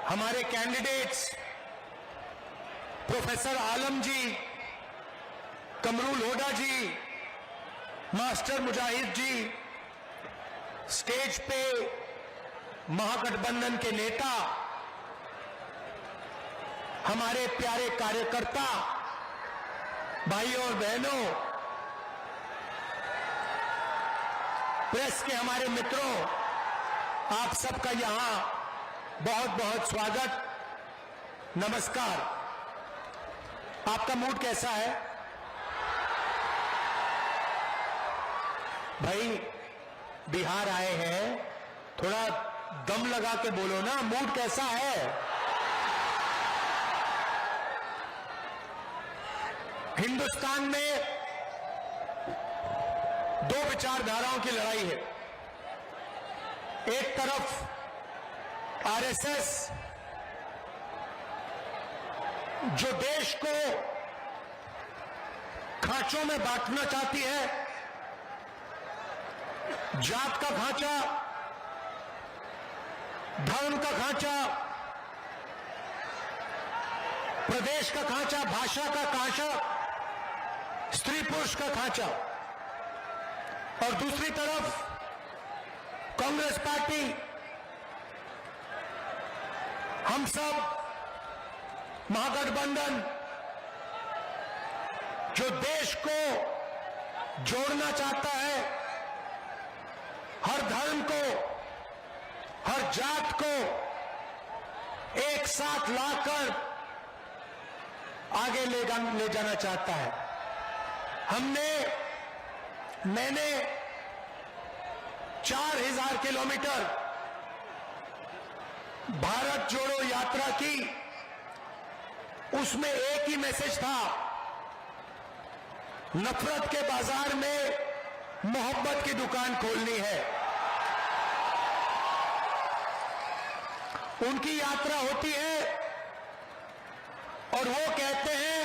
हमारे candidates professor आलम जी, कमरुल होडा जी, master मुजाहिद जी, stage पे महागठबंधन के नेता, हमारे प्यारे कार्यकर्ता भाइयों और बहनों, प्रेस के हमारे मित्रों, आप सबका यहां बहुत बहुत स्वागत, नमस्कार। आपका मूड कैसा है भाई? बिहार आए हैं, थोड़ा दम लगा के बोलो ना, मूड कैसा है? हिंदुस्तान में दो विचारधाराओं की लड़ाई है। एक तरफ आरएसएस जो देश को खांचों में बांटना चाहती है, जात का खांचा, धर्म का खांचा, प्रदेश का खांचा, भाषा का खांचा, स्त्री पुरुष का खांचा, और दूसरी तरफ कांग्रेस पार्टी, हम सब महागठबंधन जो देश को जोड़ना चाहता है, हर धर्म को, हर जात को एक साथ लाकर आगे ले जाना चाहता है। मैंने 4000 किलोमीटर भारत जोड़ो यात्रा की, उसमें एक ही मैसेज था, नफरत के बाजार में मोहब्बत की दुकान खोलनी है। उनकी यात्रा होती है और वो कहते हैं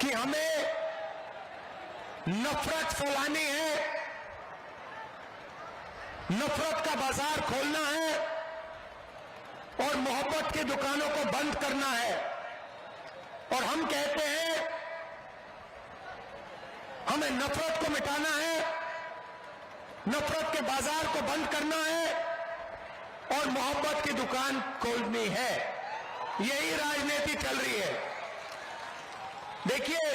कि हमें नफरत फैलानी है, नफरत का बाजार खोलना है और मोहब्बत की दुकानों को बंद करना है। और हम कहते हैं हमें नफरत को मिटाना है, नफरत के बाजार को बंद करना है और मोहब्बत की दुकान खोलनी है। यही राजनीति चल रही है। देखिए,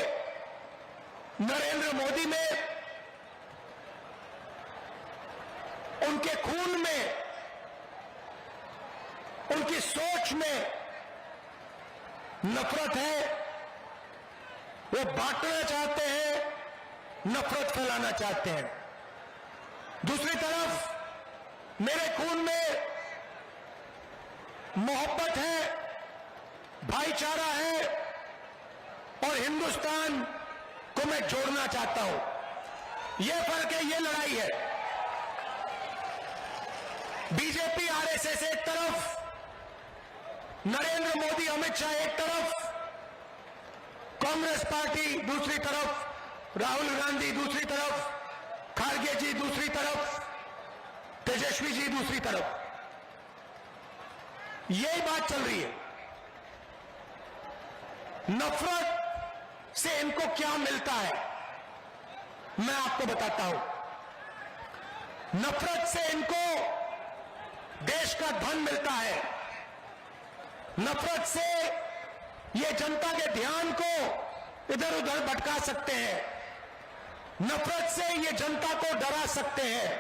नरेंद्र मोदी में, उनके खून में, उनकी सोच में नफरत है। वो बांटना चाहते हैं, नफरत फैलाना चाहते हैं। दूसरी तरफ मेरे खून में मोहब्बत है, भाईचारा है और हिंदुस्तान को मैं जोड़ना चाहता हूं। यह फर्क है, यह लड़ाई है। बीजेपी आरएसएस एक तरफ, नरेंद्र मोदी अमित शाह एक तरफ, कांग्रेस पार्टी दूसरी तरफ, राहुल गांधी दूसरी तरफ, खारगे जी दूसरी तरफ, तेजस्वी जी दूसरी तरफ। यही बात चल रही है। नफरत से इनको क्या मिलता है, मैं आपको बताता हूं। नफरत से इनको देश का धन मिलता है। नफरत से ये जनता के ध्यान को इधर उधर भटका सकते हैं। नफरत से ये जनता को डरा सकते हैं।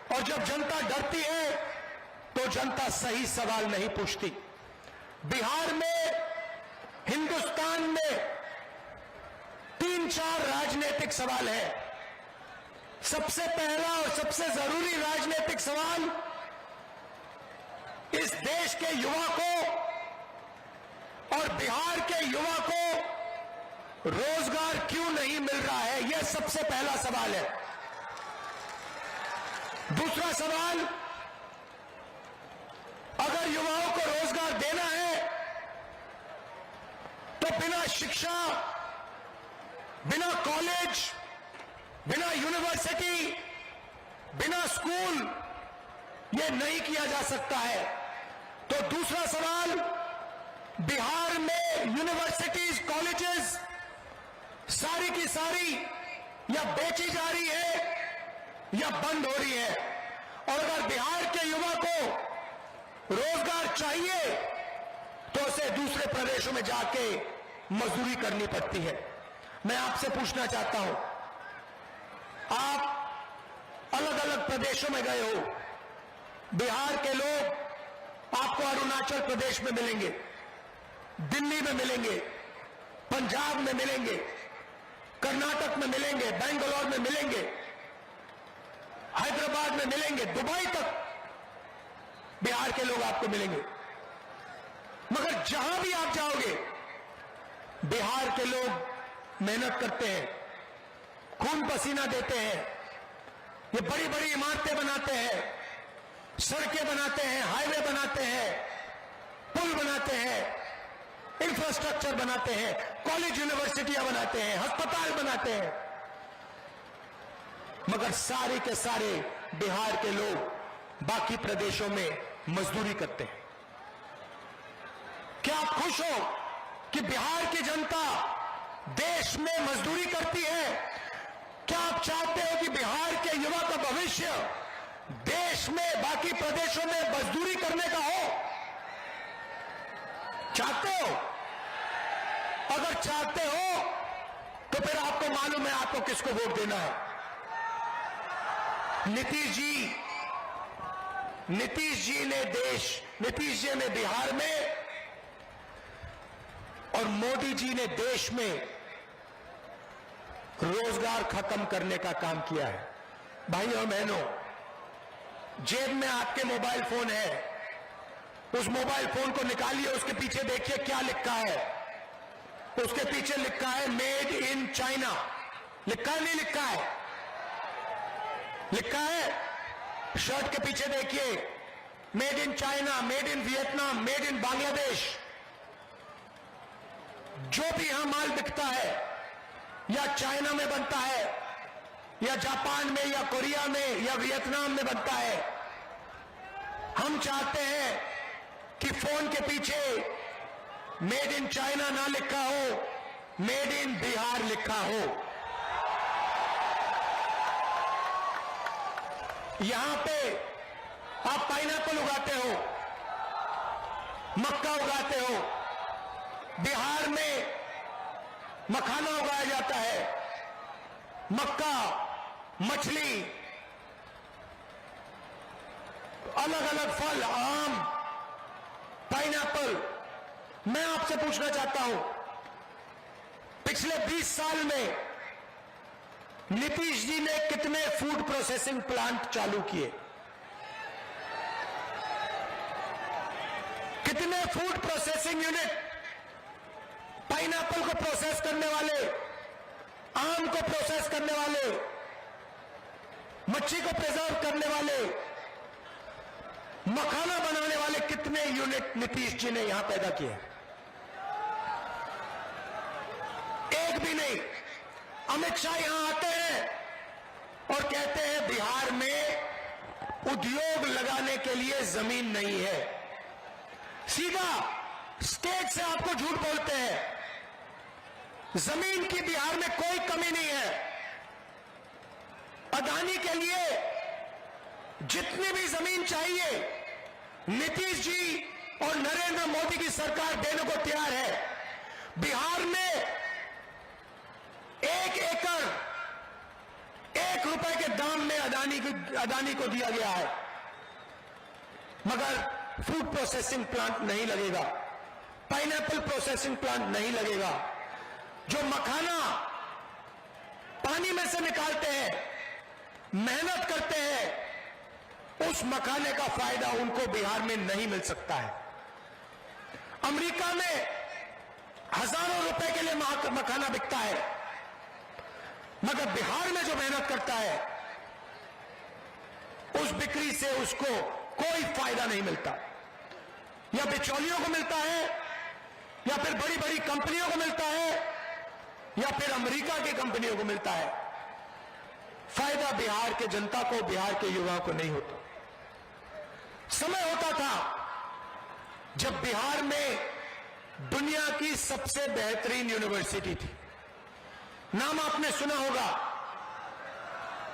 और जब जनता डरती है तो जनता सही सवाल नहीं पूछती। बिहार में, हिंदुस्तान में 3-4 राजनीतिक सवाल है। सबसे पहला और सबसे जरूरी राजनीतिक सवाल, इस देश के युवा को और बिहार के युवा को रोजगार क्यों नहीं मिल रहा है, यह सबसे पहला सवाल है। दूसरा सवाल, अगर युवाओं को रोजगार देना है तो बिना शिक्षा, बिना कॉलेज, बिना यूनिवर्सिटी, बिना स्कूल ये नहीं किया जा सकता है। तो दूसरा सवाल, बिहार में यूनिवर्सिटीज, कॉलेजेस सारी की सारी या बेची जा रही है या बंद हो रही है। और अगर बिहार के युवा को रोजगार चाहिए तो उसे दूसरे प्रदेशों में जाके मजदूरी करनी पड़ती है। मैं आपसे पूछना चाहता हूं, आप अलग अलग प्रदेशों में गए हो, बिहार के लोग आपको अरुणाचल प्रदेश में मिलेंगे, दिल्ली में मिलेंगे, पंजाब में मिलेंगे, कर्नाटक में मिलेंगे, बेंगलोर में मिलेंगे, हैदराबाद में मिलेंगे, दुबई तक बिहार के लोग आपको मिलेंगे। मगर जहां भी आप जाओगे, बिहार के लोग मेहनत करते हैं, खून पसीना देते हैं, ये बड़ी बड़ी इमारतें बनाते हैं, सड़कें बनाते हैं, हाईवे बनाते हैं, पुल बनाते हैं, इंफ्रास्ट्रक्चर बनाते हैं, कॉलेज यूनिवर्सिटियां बनाते हैं, अस्पताल बनाते हैं। मगर सारे के सारे बिहार के लोग बाकी प्रदेशों में मजदूरी करते हैं। क्या आप खुश हो कि बिहार की जनता देश में मजदूरी करती है? क्या आप चाहते हो कि बिहार के युवा का भविष्य देश में बाकी प्रदेशों में मजदूरी करने का हो? चाहते हो? अगर चाहते हो तो फिर आपको मालूम है आपको किसको वोट देना है। नीतीश जी ने बिहार में और मोदी जी ने देश में रोजगार खत्म करने का काम किया है। भाइयों और बहनों, जेब में आपके मोबाइल फोन है, उस मोबाइल फोन को निकालिए, उसके पीछे देखिए क्या लिखा है। उसके पीछे लिखा है मेड इन चाइना। लिखा है नहीं लिखा है? लिखा है। शर्ट के पीछे देखिए made in China, made in Vietnam, made in Bangladesh. जो भी यहां माल बिकता है या चाइना में बनता है या जापान में या कोरिया में या वियतनाम में बनता है। हम चाहते हैं कि फोन के पीछे मेड इन चाइना ना लिखा हो, मेड इन बिहार लिखा हो। यहां पे आप पाइनएप्पल उगाते हो, मक्का उगाते हो, बिहार में मखाना उगाया जाता है, मक्का, मछली, अलग अलग फल, आम, पाइनएप्पल। मैं आपसे पूछना चाहता हूं, पिछले 20 साल में नीतीश जी ने कितने फूड प्रोसेसिंग प्लांट चालू किए? कितने फूड प्रोसेसिंग यूनिट? पाइनएप्पल को प्रोसेस करने वाले, आम को प्रोसेस करने वाले, मच्छी को प्रिजर्व करने वाले, मखाना बनाने वाले कितने यूनिट नीतीश जी ने यहां पैदा किए? एक भी नहीं। अमित शाह यहां आते हैं और कहते हैं बिहार में उद्योग लगाने के लिए जमीन नहीं है। सीधा स्टेज से आपको झूठ बोलते हैं। जमीन की बिहार में कोई कमी नहीं है। अदानी के लिए जितनी भी जमीन चाहिए नीतीश जी और नरेंद्र मोदी की सरकार देने को तैयार है। बिहार में 1 एकड़ 1 रुपए के दाम में अदानी को दिया गया है। मगर फूड प्रोसेसिंग प्लांट नहीं लगेगा, पाइनएप्पल प्रोसेसिंग प्लांट नहीं लगेगा। जो मखाना पानी में से निकालते हैं, मेहनत करते हैं, उस मखाने का फायदा उनको बिहार में नहीं मिल सकता है। अमेरिका में हजारों रुपए के लिए मखाना बिकता है, मगर बिहार में जो मेहनत करता है उस बिक्री से उसको कोई फायदा नहीं मिलता। या बिचौलियों को मिलता है, या फिर बड़ी बड़ी कंपनियों को मिलता है, या फिर अमेरिका की कंपनियों को मिलता है। फायदा बिहार के जनता को, बिहार के युवाओं को नहीं होता। समय होता था जब बिहार में दुनिया की सबसे बेहतरीन यूनिवर्सिटी थी। नाम आपने सुना होगा,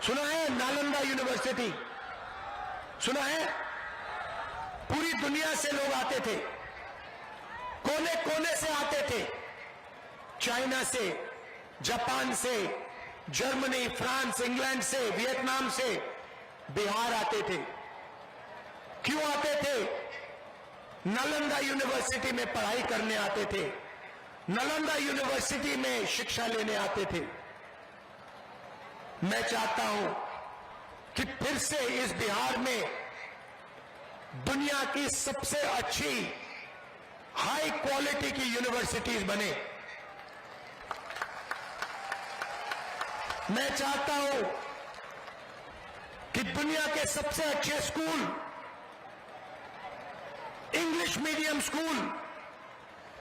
सुना है? नालंदा यूनिवर्सिटी सुना है? पूरी दुनिया से लोग आते थे, कोने कोने से आते थे, चाइना से, जापान से, जर्मनी, फ्रांस, इंग्लैंड से, वियतनाम से बिहार आते थे। क्यों आते थे? नालंदा यूनिवर्सिटी में पढ़ाई करने आते थे, नालंदा यूनिवर्सिटी में शिक्षा लेने आते थे। मैं चाहता हूं कि फिर से इस बिहार में दुनिया की सबसे अच्छी हाई क्वालिटी की यूनिवर्सिटीज बने। मैं चाहता हूं कि दुनिया के सबसे अच्छे स्कूल, इंग्लिश मीडियम स्कूल,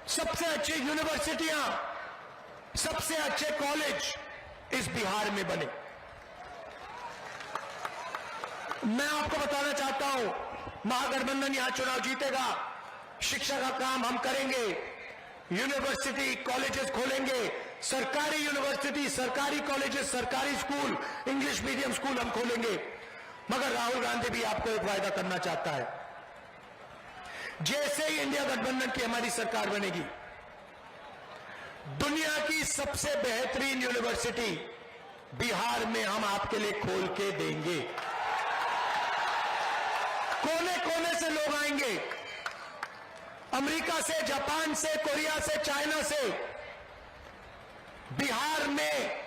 सबसे अच्छी यूनिवर्सिटियां, सबसे अच्छे कॉलेज इस बिहार में बने। मैं आपको बताना चाहता हूं, महागठबंधन यहां चुनाव जीतेगा, शिक्षा का काम हम करेंगे, यूनिवर्सिटी कॉलेजेस खोलेंगे, सरकारी यूनिवर्सिटी, सरकारी कॉलेजेस, सरकारी स्कूल, इंग्लिश मीडियम स्कूल हम खोलेंगे। मगर राहुल गांधी भी आपको एक वायदा करना चाहता है, जैसे ही इंडिया गठबंधन की हमारी सरकार बनेगी, दुनिया की सबसे बेहतरीन यूनिवर्सिटी बिहार में हम आपके लिए खोल के देंगे। कोने कोने से लोग आएंगे, अमेरिका से, जापान से, कोरिया से, चाइना से बिहार में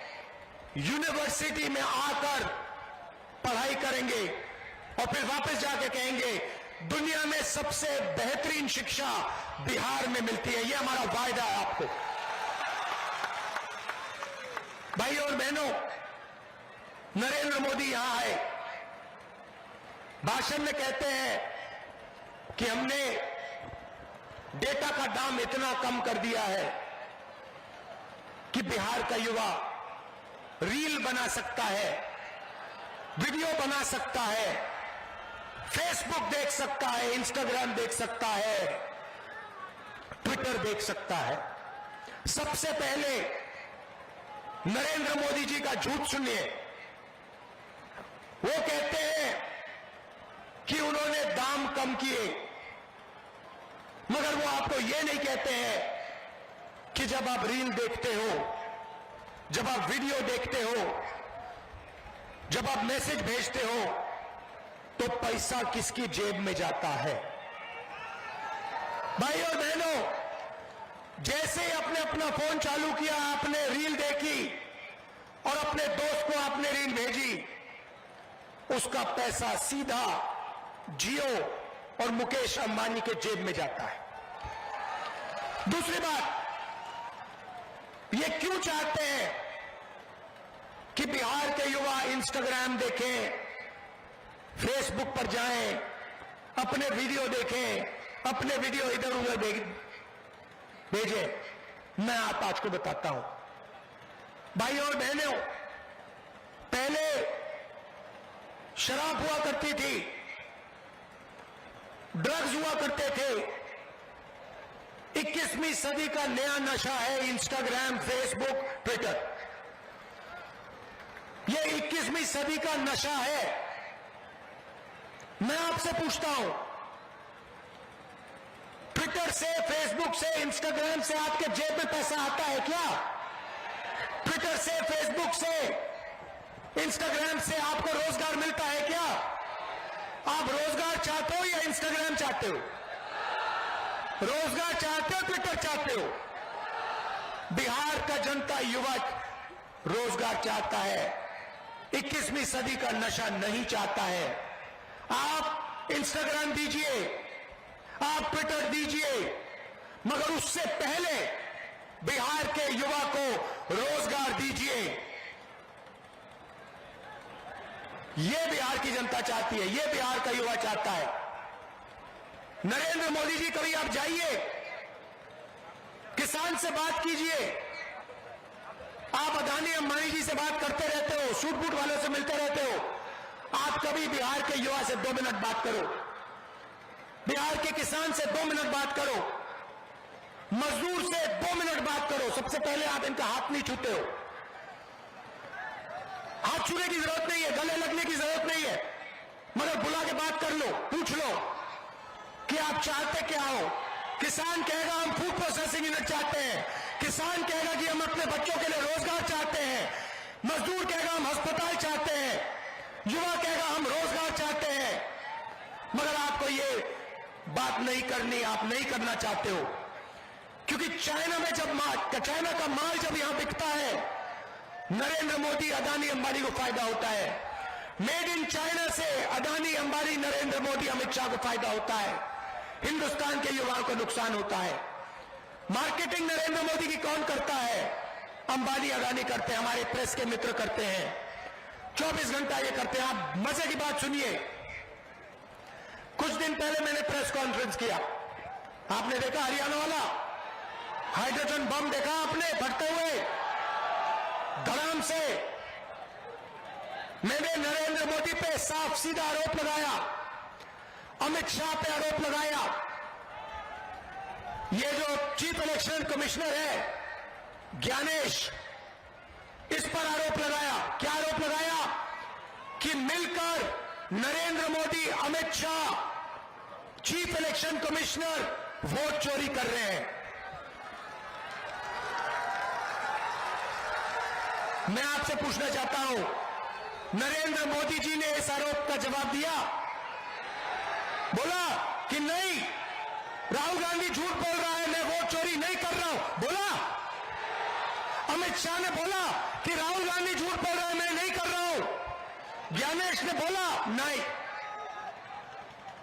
यूनिवर्सिटी में आकर पढ़ाई करेंगे और फिर वापस जाके कहेंगे दुनिया में सबसे बेहतरीन शिक्षा बिहार में मिलती है। यह हमारा वायदा है आपको। भाइयों और बहनों, नरेंद्र मोदी यहां आए, भाषण में कहते हैं कि हमने डेटा का दाम इतना कम कर दिया है कि बिहार का युवा रील बना सकता है, वीडियो बना सकता है, फेसबुक देख सकता है, इंस्टाग्राम देख सकता है, ट्विटर देख सकता है। सबसे पहले नरेंद्र मोदी जी का झूठ सुनिए। वो कहते हैं कि उन्होंने दाम कम किए, मगर वो आपको ये नहीं कहते हैं कि जब आप रील देखते हो, जब आप वीडियो देखते हो, जब आप मैसेज भेजते हो, तो पैसा किसकी जेब में जाता है। भाइयों और बहनों, जैसे ही आपने अपना फोन चालू किया, आपने रील देखी और अपने दोस्त को आपने रील भेजी, उसका पैसा सीधा जियो और मुकेश अंबानी के जेब में जाता है। दूसरी बात, ये क्यों चाहते हैं कि बिहार के युवा इंस्टाग्राम देखें, फेसबुक पर जाएं, अपने वीडियो देखें, अपने वीडियो इधर उधर भेजें? मैं आप आज को बताता हूं। भाइयों और बहनों, पहले शराब हुआ करती थी, ड्रग्स हुआ करते थे। 21वीं सदी का नया नशा है इंस्टाग्राम, फेसबुक, ट्विटर। यह 21वीं सदी का नशा है। मैं आपसे पूछता हूं, ट्विटर से, फेसबुक से, इंस्टाग्राम से आपके जेब में पैसा आता है क्या? ट्विटर से, फेसबुक से, इंस्टाग्राम से आपको रोजगार मिलता है क्या? आप रोजगार चाहते हो या इंस्टाग्राम चाहते हो? रोजगार चाहते हो, ट्विटर चाहते हो? बिहार का जनता युवा रोजगार चाहता है, 21वीं सदी का नशा नहीं चाहता है। आप इंस्टाग्राम दीजिए, आप ट्विटर दीजिए, मगर उससे पहले बिहार के युवा को रोजगार दीजिए। यह बिहार की जनता चाहती है, यह बिहार का युवा चाहता है। नरेंद्र मोदी जी, कभी आप जाइए, किसान से बात कीजिए। आप अदानी अंबानी जी से बात करते रहते हो, सूट बूट वालों से मिलते रहते हो। आप कभी बिहार के युवा से 2 मिनट बात करो। के किसान से 2 मिनट बात करो, मजदूर से 2 मिनट बात करो। सबसे पहले आप इनका हाथ नहीं छूते हो। हाथ छूने की जरूरत नहीं है, गले लगने की जरूरत नहीं है, मगर बुला के बात कर लो, पूछ लो कि आप चाहते क्या हो। किसान कहेगा हम फूड प्रोसेसिंग यूनिट चाहते हैं, किसान कहेगा कि हम अपने बच्चों के लिए रोजगार चाहते हैं, मजदूर कहेगा हम अस्पताल चाहते हैं, युवा कहेगा हम रोजगार चाहते हैं। मगर आपको ये बात नहीं करनी, आप नहीं करना चाहते हो, क्योंकि चाइना में जब चाइना का माल जब यहां बिकता है, नरेंद्र मोदी, अदानी, अंबानी को फायदा होता है। मेड इन चाइना से अदानी, अंबानी, नरेंद्र मोदी, अमित शाह को फायदा होता है, हिंदुस्तान के युवाओं को नुकसान होता है। मार्केटिंग नरेंद्र मोदी की कौन करता है? अंबानी, अदानी करते हैं, हमारे प्रेस के मित्र करते हैं, 24 घंटा ये करते हैं। आप मजे की बात सुनिए, कुछ दिन पहले मैंने प्रेस कॉन्फ्रेंस किया, आपने देखा हरियाणा वाला हाइड्रोजन बम देखा आपने फटते हुए धड़ाम से। मैंने नरेंद्र मोदी पे साफ सीधा आरोप लगाया, अमित शाह पे आरोप लगाया, ये जो चीफ इलेक्शन कमिश्नर है ज्ञानेश, इस पर आरोप लगाया। क्या आरोप लगाया? कि मिलकर Narendra Modi, Amit Shah, chief election commissioner vote चोरी कर रहे हैं। मैं आपसे पूछना चाहता हूं, नरेंद्र मोदी जी ने इस आरोप का जवाब दिया? बोला कि नहीं, राहुल गांधी झूठ बोल रहा है, मैं वोट चोरी नहीं कर रहा हूं, बोला? अमित शाह ने बोला कि राहुल गांधी झूठ बोल रहा है, मैं नहीं कर रहा हूं? ज्ञानेश ने बोला नहीं,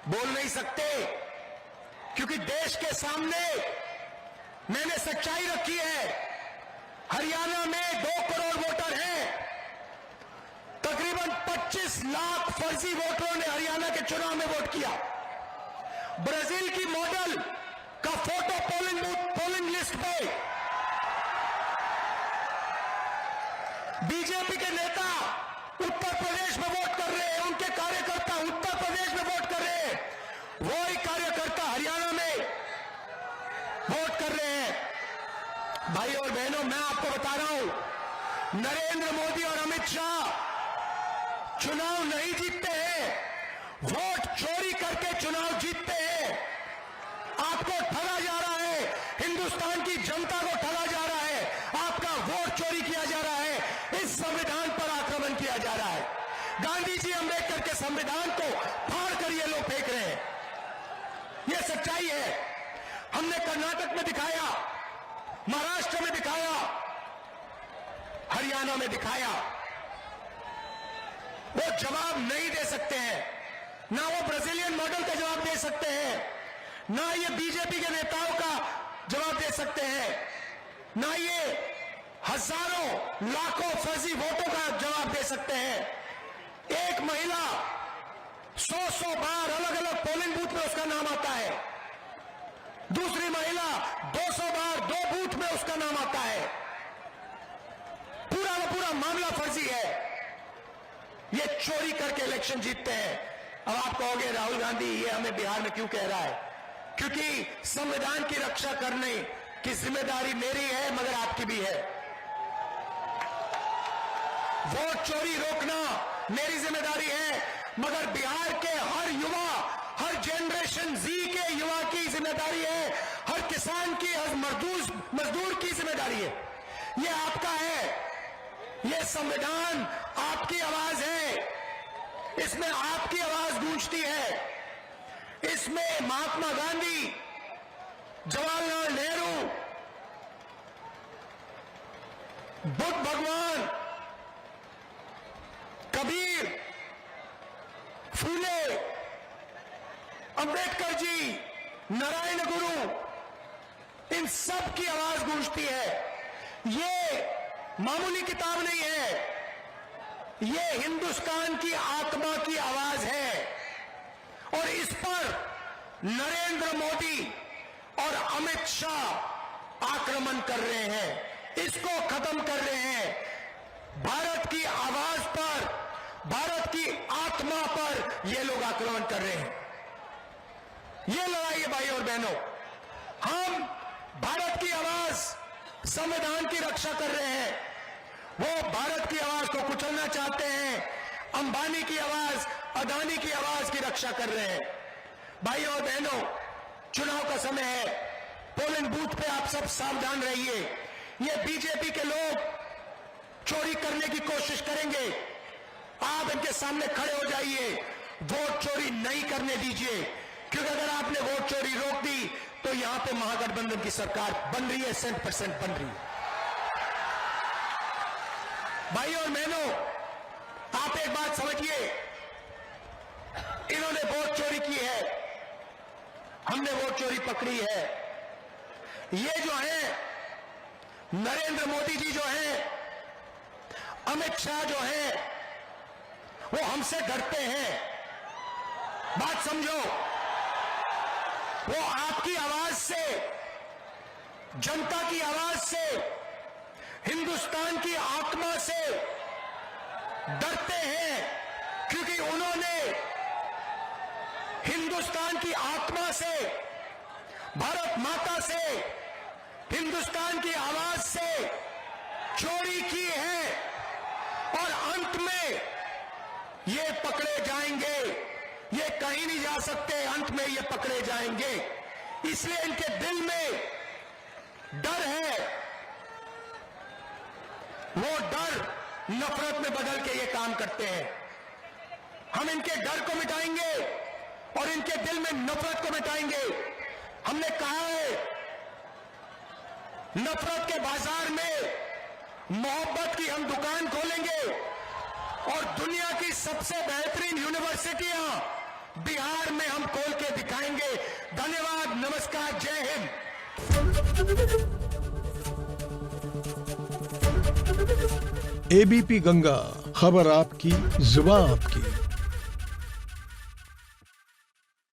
बोल नहीं सकते, क्योंकि देश के सामने मैंने सच्चाई रखी है। हरियाणा में 2 करोड़ वोटर हैं, तकरीबन 25 लाख फर्जी वोटरों ने हरियाणा के चुनाव में वोट किया। ब्राजील की मॉडल का फोटो पोलिंग लिस्ट पे, बीजेपी के नेता उत्तर प्रदेश में वोट कर रहे हैं, उनके कार्यकर्ता उत्तर प्रदेश में वोट कर रहे हैं, वही कार्यकर्ता हरियाणा में वोट कर रहे हैं। भाई और बहनों, मैं आपको बता रहा हूं, नरेंद्र मोदी और अमित शाह चुनाव नहीं जीतते हैं, वोट चोरी करके चुनाव जीतते हैं। आपको ठगा जा रहा है, हिंदुस्तान की जनता को ठगा जा रहा है, आपका वोट चोरी किया जा रहा है, इस संविधान पर आक्रमण किया जा रहा है। गांधी जी, अंबेडकर के संविधान को फाड़ कर ये लोग फेंक रहे हैं। ये सच्चाई है। हमने कर्नाटक में दिखाया, महाराष्ट्र में दिखाया, हरियाणा में दिखाया। वो जवाब नहीं दे सकते हैं, ना वो ब्राजीलियन मॉडल का जवाब दे सकते हैं, ना ये बीजेपी के नेताओं का जवाब दे सकते हैं, ना ये हजारों लाखों फर्जी वोटों का जवाब दे सकते हैं। एक महिला 100 बार अलग अलग पोलिंग बूथ में उसका नाम आता है, दूसरी महिला 200 बार 2 बूथ में उसका नाम आता है। पूरा का पूरा मामला फर्जी है। ये चोरी करके इलेक्शन जीतते हैं। अब आप कहोगे राहुल गांधी ये हमें बिहार में क्यों कह रहा है? क्योंकि संविधान की रक्षा करने की जिम्मेदारी मेरी है, मगर आपकी भी है। वोट चोरी रोकना मेरी जिम्मेदारी है, मगर बिहार के हर युवा, हर जनरेशन जी के युवा की जिम्मेदारी है, हर किसान की, हर मजदूर की जिम्मेदारी है। ये आपका है। ये संविधान आपकी आवाज है, इसमें आपकी आवाज गूंजती है। इसमें महात्मा गांधी, जवाहरलाल नेहरू, बुद्ध भगवान, कबीर, फूले, अंबेडकर जी, नारायण गुरु, इन सब की आवाज गूंजती है। ये मामूली किताब नहीं है, ये हिंदुस्तान की आत्मा की आवाज है। और इस पर नरेंद्र मोदी और अमित शाह आक्रमण कर रहे हैं, इसको खत्म कर रहे हैं। भारत की आवाज पर, भारत की आत्मा पर ये लोग आक्रमण कर रहे हैं। ये लड़ाई है भाई और बहनों। हम भारत की आवाज, संविधान की रक्षा कर रहे हैं। वो भारत की आवाज को कुचलना चाहते हैं, अंबानी की आवाज, अदानी की आवाज की रक्षा कर रहे हैं। भाई और बहनों, चुनाव का समय है, पोलिंग बूथ पे आप सब सावधान रहिए। ये बीजेपी के लोग चोरी करने की कोशिश करेंगे, आप इनके सामने खड़े हो जाइए, वोट चोरी नहीं करने दीजिए, क्योंकि अगर आपने वोट चोरी रोक दी तो यहां पे महागठबंधन की सरकार बन रही है, 100% बन रही है। भाई और बहनों, आप एक बात समझिए, इन्होंने वोट चोरी की है, हमने वोट चोरी पकड़ी है। ये जो है नरेंद्र मोदी जी जो है, अमित शाह जो है, वो हमसे डरते हैं। बात समझो, वो आपकी आवाज से, जनता की आवाज से, हिंदुस्तान की आत्मा से डरते हैं, क्योंकि उन्होंने हिंदुस्तान की आत्मा से, भारत माता से, हिंदुस्तान की आवाज से चोरी की है और अंत में ये पकड़े जाएंगे। ये कहीं नहीं जा सकते, अंत में ये पकड़े जाएंगे। इसलिए इनके दिल में डर है, वो डर नफरत में बदल के ये काम करते हैं। हम इनके डर को मिटाएंगे और इनके दिल में नफरत को मिटाएंगे। हमने कहा है, नफरत के बाजार में मोहब्बत की हम दुकान खोलेंगे और दुनिया की सबसे बेहतरीन यूनिवर्सिटियां बिहार में हम खोल के दिखाएंगे। धन्यवाद, नमस्कार, जय हिंद। एबीपी गंगा, खबर आपकी, जुबान आपकी।